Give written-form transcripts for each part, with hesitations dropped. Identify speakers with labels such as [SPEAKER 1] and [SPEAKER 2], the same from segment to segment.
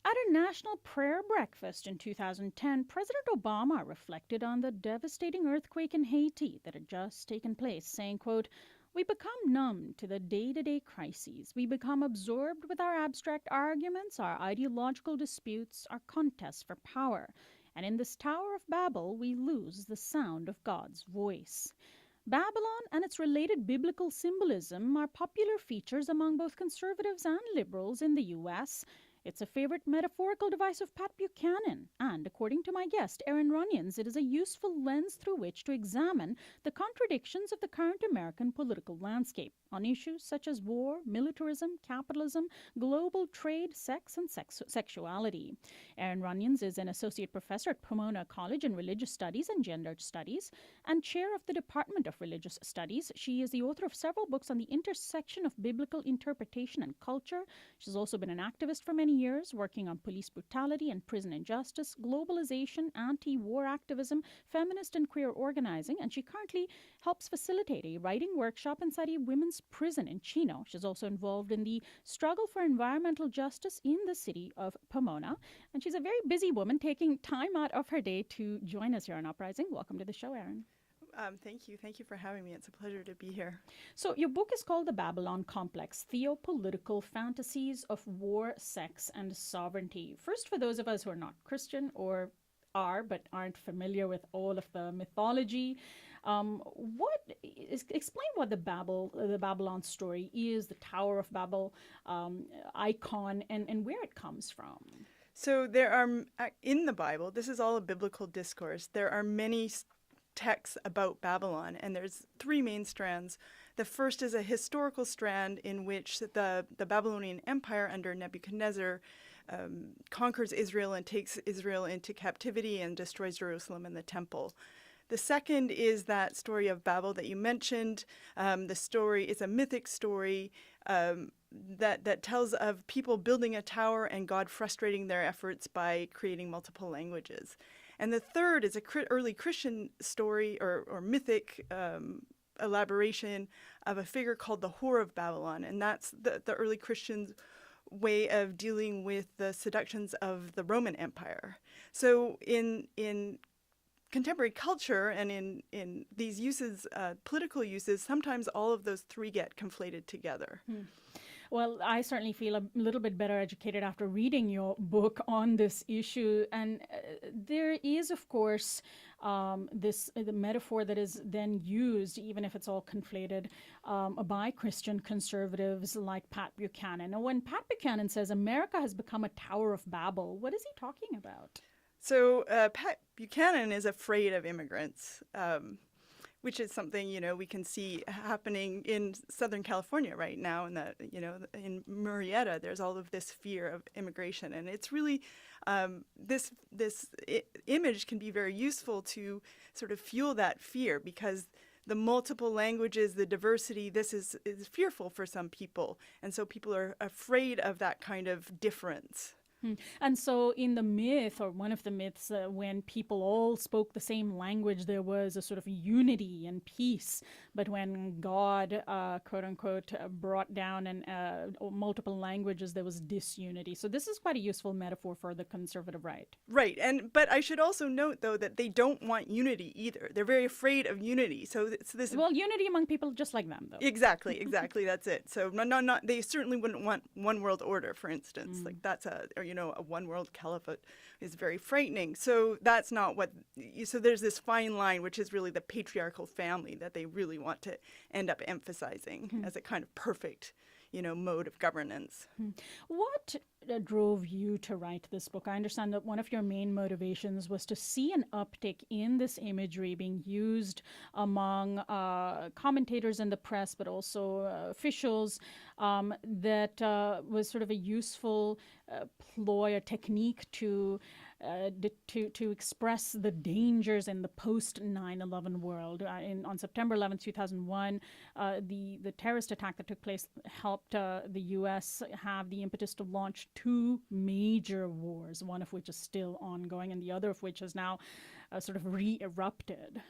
[SPEAKER 1] At a national prayer breakfast in 2010, President Obama reflected on the devastating earthquake in Haiti that had just taken place, saying, quote, "We become numb to the day-to-day crises. We become absorbed with our abstract arguments, our ideological disputes, our contests for power. And in this Tower of Babel, we lose the sound of God's voice." Babylon and its related biblical symbolism are popular features among both conservatives and liberals in the U.S. It's a favorite metaphorical device of Pat Buchanan, and according to my guest, Erin Runions, it is a useful lens through which to examine the contradictions of the current American political landscape on issues such as war, militarism, capitalism, global trade, sex, and sexuality. Erin Runions is an associate professor at Pomona College in Religious Studies and Gender Studies and chair of the Department of Religious Studies. She is the author of several books on the intersection of biblical interpretation and culture. She's also been an activist for many years, working on police brutality and prison injustice, globalization, anti-war activism, feminist and queer organizing, and she currently helps facilitate a writing workshop inside a women's prison in Chino. She's also involved in the struggle for environmental justice in the city of Pomona, and she's a very busy woman taking time out of her day to join us here on Uprising. Welcome to the show, Erin.
[SPEAKER 2] Thank you. Thank you for having me. It's a pleasure to be here.
[SPEAKER 1] So your book is called The Babylon Complex, Theopolitical Fantasies of War, Sex, and Sovereignty. First, for those of us who are not Christian or are but aren't familiar with all of the mythology, explain what the Babylon story is, the Tower of Babel icon, and where it comes from.
[SPEAKER 2] So there are, in the Bible, this is all a biblical discourse, there are many texts about Babylon, and there's three main strands. The first is a historical strand in which the Babylonian Empire under Nebuchadnezzar conquers Israel and takes Israel into captivity and destroys Jerusalem and the temple. The second is that story of Babel that you mentioned. The story is a mythic story that tells of people building a tower and God frustrating their efforts by creating multiple languages. And the third is a early Christian story or mythic elaboration of a figure called the Whore of Babylon. And that's the early Christians' way of dealing with the seductions of the Roman Empire. So in contemporary culture and in these uses, political uses, sometimes all of those three get conflated together.
[SPEAKER 1] Well, I certainly feel a little bit better educated after reading your book on this issue. And there is, of course, the metaphor that is then used, even if it's all conflated, by Christian conservatives like Pat Buchanan. Now, when Pat Buchanan says America has become a Tower of Babel, what is he talking about?
[SPEAKER 2] So Pat Buchanan is afraid of immigrants, which is something, we can see happening in Southern California right now. And in Murrieta, there's all of this fear of immigration. And it's really, this image can be very useful to sort of fuel that fear, because the multiple languages, the diversity, this is fearful for some people. And so people are afraid of that kind of difference.
[SPEAKER 1] And so in the myth, or one of the myths, when people all spoke the same language, there was a sort of unity and peace. But when God, quote unquote, brought down multiple languages, there was disunity. So this is quite a useful metaphor for the conservative right.
[SPEAKER 2] Right. But I should also note, though, that they don't want unity either. They're very afraid of unity. So this.
[SPEAKER 1] Well, unity among people just like them, though.
[SPEAKER 2] Exactly. That's it. So not they certainly wouldn't want one world order, for instance. Like that's a one world caliphate is very frightening. So that's not what. So there's this fine line, which is really the patriarchal family that they really want to end up emphasizing as a kind of perfect, mode of governance.
[SPEAKER 1] What drove you to write this book? I understand that one of your main motivations was to see an uptick in this imagery being used among commentators in the press, but also officials, that was sort of a useful ploy or technique to express the dangers in the post 9/11 world. On September 11, 2001, the terrorist attack that took place helped the U.S. have the impetus to launch two major wars, one of which is still ongoing and the other of which has now sort of re-erupted.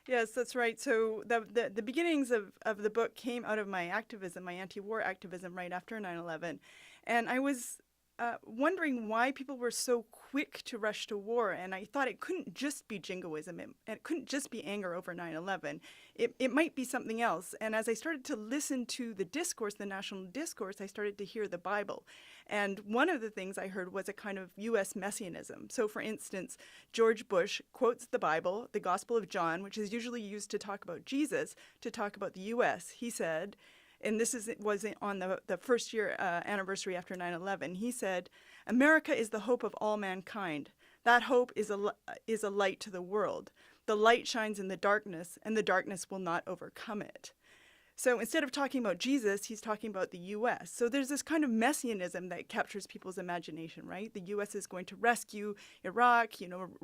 [SPEAKER 2] Yes, that's right. So the beginnings of the book came out of my activism, my anti-war activism right after 9/11. And I was wondering why people were so quick to rush to war. And I thought it couldn't just be jingoism. It couldn't just be anger over 9/11. It might be something else. And as I started to listen to the discourse, the national discourse, I started to hear the Bible. And one of the things I heard was a kind of U.S. messianism. So, for instance, George Bush quotes the Bible, the Gospel of John, which is usually used to talk about Jesus, to talk about the U.S. He said, and was on the first year anniversary after 9/11, he said, "America is the hope of all mankind. That hope is a light to the world. The light shines in the darkness, and the darkness will not overcome it." So instead of talking about Jesus, he's talking about the U.S. So there's this kind of messianism that captures people's imagination, right? The U.S. is going to rescue Iraq,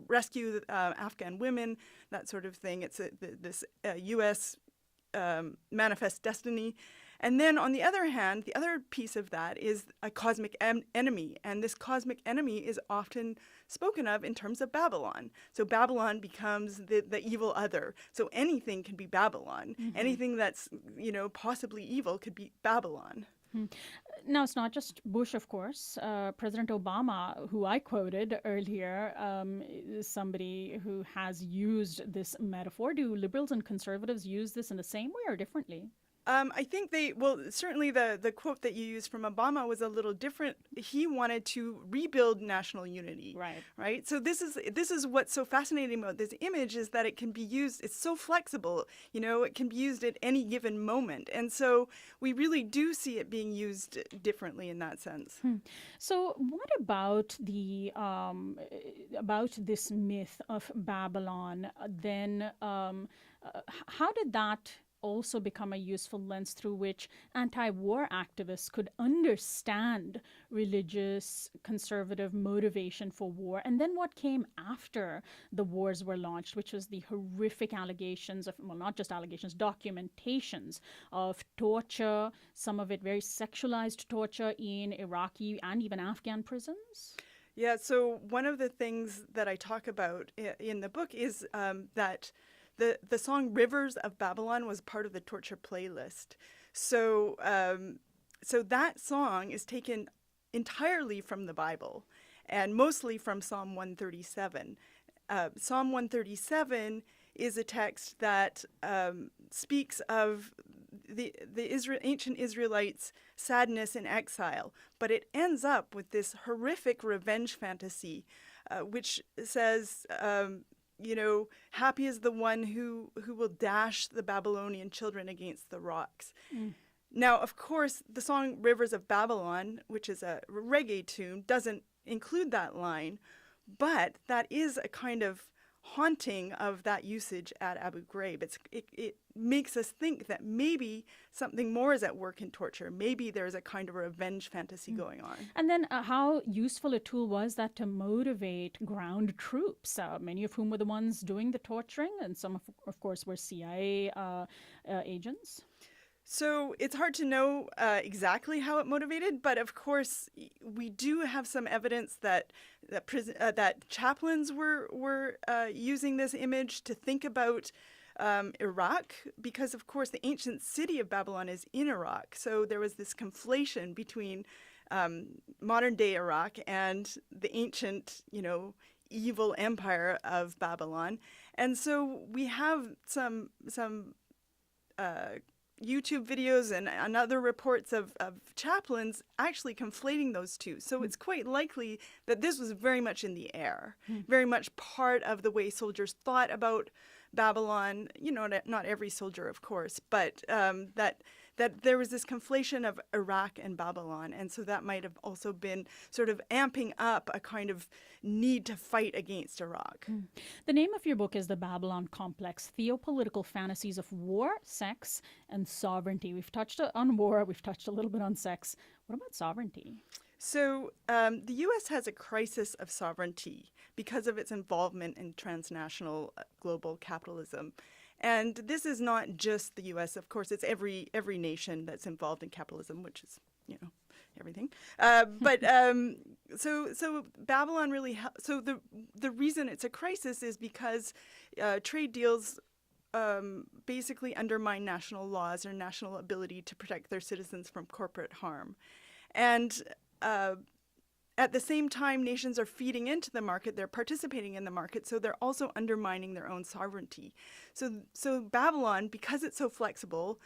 [SPEAKER 2] rescue Afghan women, that sort of thing. It's this U.S. Manifest destiny. And then on the other hand, the other piece of that is a cosmic enemy. And this cosmic enemy is often spoken of in terms of Babylon. So Babylon becomes the evil other. So anything can be Babylon. Mm-hmm. Anything that's, possibly evil could be Babylon.
[SPEAKER 1] Now, it's not just Bush, of course. President Obama, who I quoted earlier, is somebody who has used this metaphor. Do liberals and conservatives use this in the same way or differently?
[SPEAKER 2] I think certainly the quote that you used from Obama was a little different. He wanted to rebuild national unity. Right. So this is what's so fascinating about this image is that it can be used. It's so flexible. It can be used at any given moment. And so we really do see it being used differently in that sense.
[SPEAKER 1] So what about about this myth of Babylon? Then how did that also become a useful lens through which anti-war activists could understand religious conservative motivation for war? And then what came after the wars were launched, which was the horrific allegations of, well, not just allegations, documentations of torture, some of it very sexualized torture in Iraqi and even Afghan prisons?
[SPEAKER 2] Yeah, so one of the things that I talk about in the book is that the song Rivers of Babylon was part of the torture playlist. So that song is taken entirely from the Bible and mostly from Psalm 137. Psalm 137 is a text that speaks of the ancient Israelites' sadness in exile, but it ends up with this horrific revenge fantasy, which says, happy is the one who will dash the Babylonian children against the rocks. Now, of course, the song Rivers of Babylon, which is a reggae tune, doesn't include that line, but that is a kind of haunting of that usage at Abu Ghraib. It makes us think that maybe something more is at work in torture. Maybe there's a kind of revenge fantasy going on.
[SPEAKER 1] And then how useful a tool was that to motivate ground troops, many of whom were the ones doing the torturing, and some, of course, were CIA agents?
[SPEAKER 2] So it's hard to know exactly how it motivated, but of course we do have some evidence that chaplains were using this image to think about Iraq, because of course the ancient city of Babylon is in Iraq. So there was this conflation between modern day Iraq and the ancient, evil empire of Babylon, and so we have some YouTube videos and other reports of chaplains actually conflating those two. So it's quite likely that this was very much in the air, very much part of the way soldiers thought about Babylon. Not every soldier, of course, but that there was this conflation of Iraq and Babylon. And so that might have also been sort of amping up a kind of need to fight against Iraq.
[SPEAKER 1] The name of your book is The Babylon Complex, Theopolitical Fantasies of War, Sex, and Sovereignty. We've touched on war, we've touched a little bit on sex. What about sovereignty?
[SPEAKER 2] So the U.S. has a crisis of sovereignty because of its involvement in transnational global capitalism. And this is not just the U.S. Of course, it's every nation that's involved in capitalism, which is, everything. So Babylon really so the reason it's a crisis is because trade deals basically undermine national laws or national ability to protect their citizens from corporate harm, and at the same time, nations are feeding into the market, they're participating in the market, so they're also undermining their own sovereignty. So Babylon, because it's so flexible,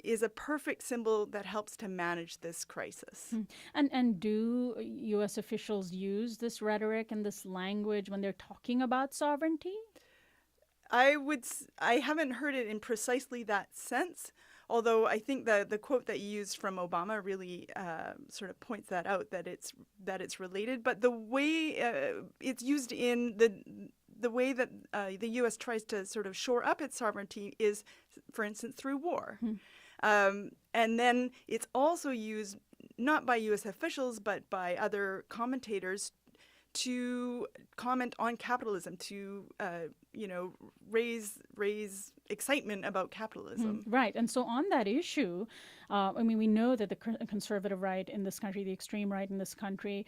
[SPEAKER 2] is a perfect symbol that helps to manage this crisis.
[SPEAKER 1] And do U.S. officials use this rhetoric and this language when they're talking about sovereignty?
[SPEAKER 2] I haven't heard it in precisely that sense, although I think the quote that you used from Obama really sort of points that out, that it's related. But the way it's used in the way that the U.S. tries to sort of shore up its sovereignty is, for instance, through war. And then it's also used not by U.S. officials but by other commentators to comment on capitalism, to raise excitement about capitalism.
[SPEAKER 1] Right. And so on that issue, we know that the conservative right in this country, the extreme right in this country,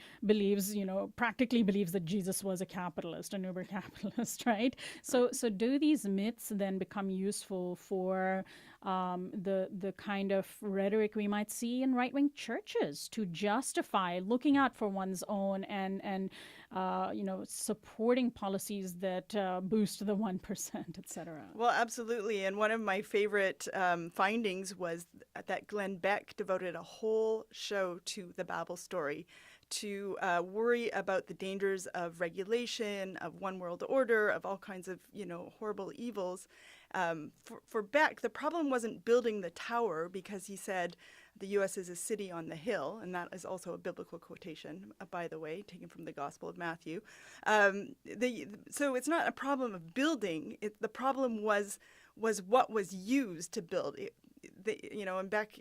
[SPEAKER 1] practically believes that Jesus was a capitalist, an uber capitalist, right? So do these myths then become useful for the kind of rhetoric we might see in right-wing churches to justify looking out for one's own and supporting policies that boost the 1%, et cetera?
[SPEAKER 2] Well, absolutely. And one of my favorite findings was that Glenn Beck devoted a whole show to the Babel story, to worry about the dangers of regulation, of one world order, of all kinds of horrible evils. For Beck, the problem wasn't building the tower, because he said the U.S. is a city on the hill, and that is also a biblical quotation, by the way, taken from the Gospel of Matthew. So it's not a problem of building. The problem was what was used to build. And Beck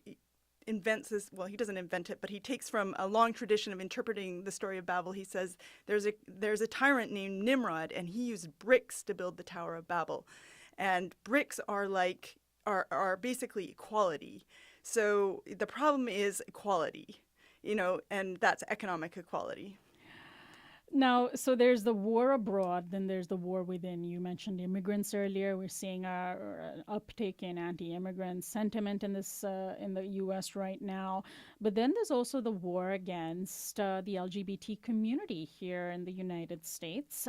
[SPEAKER 2] invents this. Well, he doesn't invent it, but he takes from a long tradition of interpreting the story of Babel. He says there's a tyrant named Nimrod, and he used bricks to build the Tower of Babel. And bricks are basically equality. So the problem is equality, and that's economic equality.
[SPEAKER 1] Now, so there's the war abroad, then there's the war within. You mentioned immigrants earlier. We're seeing an uptick in anti-immigrant sentiment in the U.S. right now. But then there's also the war against the LGBT community here in the United States.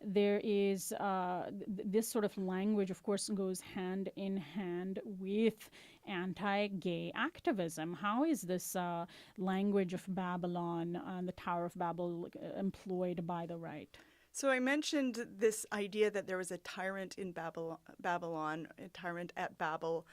[SPEAKER 1] There is this sort of language, of course, goes hand in hand with anti-gay activism. How is this language of Babylon and the Tower of Babel employed by the right?
[SPEAKER 2] So I mentioned this idea that there was a tyrant in Babylon, a tyrant at Babel.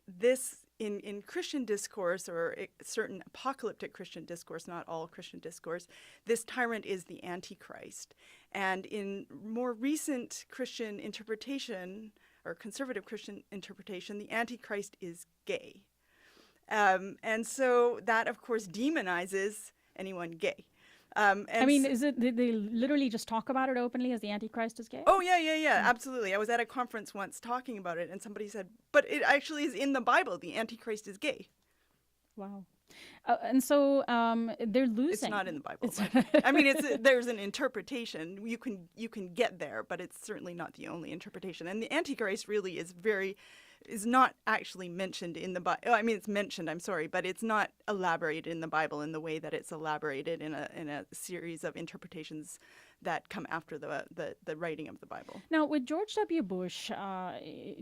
[SPEAKER 2] This in Christian discourse, or certain apocalyptic Christian discourse, not all Christian discourse, this tyrant is the Antichrist. And in more recent Christian interpretation, or conservative Christian interpretation, the Antichrist is gay. And so that, of course, demonizes anyone gay.
[SPEAKER 1] Is it, did they literally just talk about it openly as the Antichrist is gay?
[SPEAKER 2] Oh, yeah, absolutely. I was at a conference once talking about it, and somebody said, but it actually is in the Bible. The Antichrist is gay.
[SPEAKER 1] Wow. And so they're losing.
[SPEAKER 2] It's not in the Bible. There's an interpretation. You can get there, but it's certainly not the only interpretation. And the Antichrist really is not actually mentioned in the Bible. It's mentioned, I'm sorry, but it's not elaborated in the Bible in the way that it's elaborated in a series of interpretations that come after the writing of the Bible.
[SPEAKER 1] Now, with George W. Bush,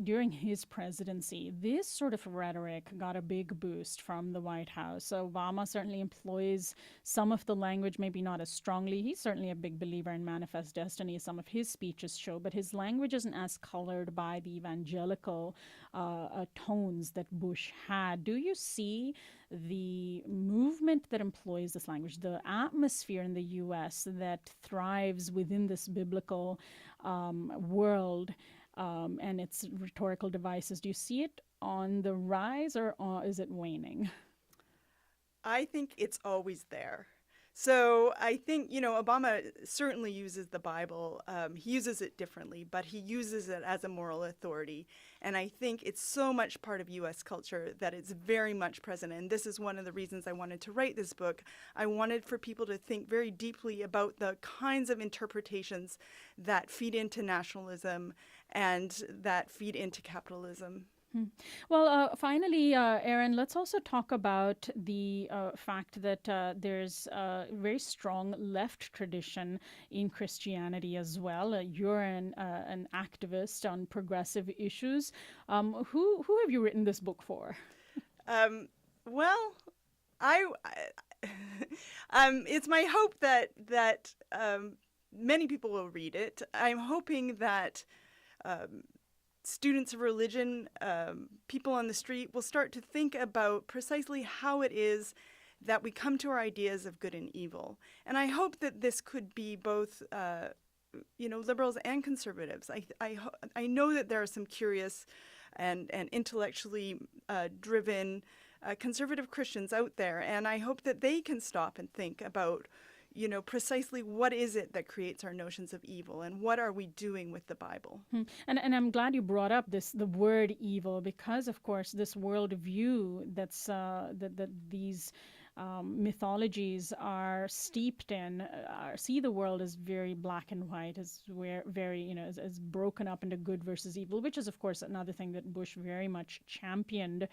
[SPEAKER 1] during his presidency, this sort of rhetoric got a big boost from the White House. Obama certainly employs some of the language, maybe not as strongly. He's certainly a big believer in manifest destiny, as some of his speeches show, but his language isn't as colored by the evangelical tones that Bush had. Do you see the movement that employs this language, the atmosphere in the U.S. that thrives within this biblical world and its rhetorical devices? Do you see it on the rise, or is it waning?
[SPEAKER 2] I think it's always there. So I think, Obama certainly uses the Bible. He uses it differently, but he uses it as a moral authority. And I think it's so much part of U.S. culture that it's very much present. And this is one of the reasons I wanted to write this book. I wanted for people to think very deeply about the kinds of interpretations that feed into nationalism and that feed into capitalism.
[SPEAKER 1] Well, finally, Erin, let's also talk about the fact that there's a very strong left tradition in Christianity as well. You're an activist on progressive issues. Who have you written this book for?
[SPEAKER 2] Um, well, I it's my hope that many people will read it. I'm hoping that students of religion, people on the street, will start to think about precisely how it is that we come to our ideas of good and evil. And I hope that this could be both, liberals and conservatives. I know that there are some curious and intellectually driven conservative Christians out there, and I hope that they can stop and think about, precisely what is it that creates our notions of evil, and what are we doing with the Bible.
[SPEAKER 1] And I'm glad you brought up the word evil, because of course this worldview that these mythologies are steeped in see the world as very black and white, as very as broken up into good versus evil, which is of course another thing that Bush very much championed.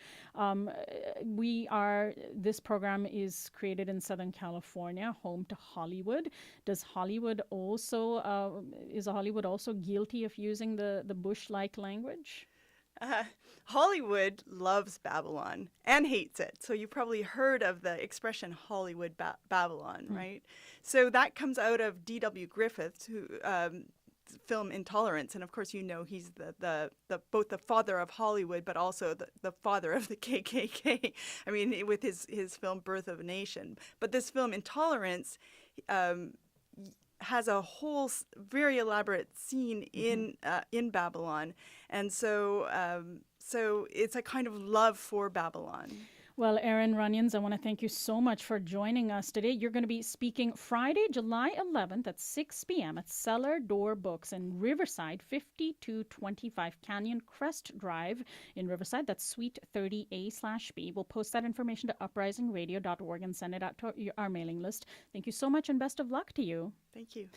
[SPEAKER 1] This program is created in Southern California, home to Hollywood. Is Hollywood also guilty of using the Bush-like language?
[SPEAKER 2] Hollywood loves Babylon and hates it. So you've probably heard of the expression Hollywood Babylon, right? So that comes out of D.W. Griffith's film Intolerance. And of course, he's the both the father of Hollywood, but also the father of the KKK. I mean, with his film Birth of a Nation. But this film Intolerance has a whole very elaborate scene in Babylon, and so it's a kind of love for Babylon.
[SPEAKER 1] Well, Erin Runions, I want to thank you so much for joining us today. You're going to be speaking Friday, July 11th at 6 p.m. at Cellar Door Books in Riverside, 5225 Canyon Crest Drive in Riverside. That's Suite 30A/B. We'll post that information to uprisingradio.org and send it out to our mailing list. Thank you so much, and best of luck to you.
[SPEAKER 2] Thank you.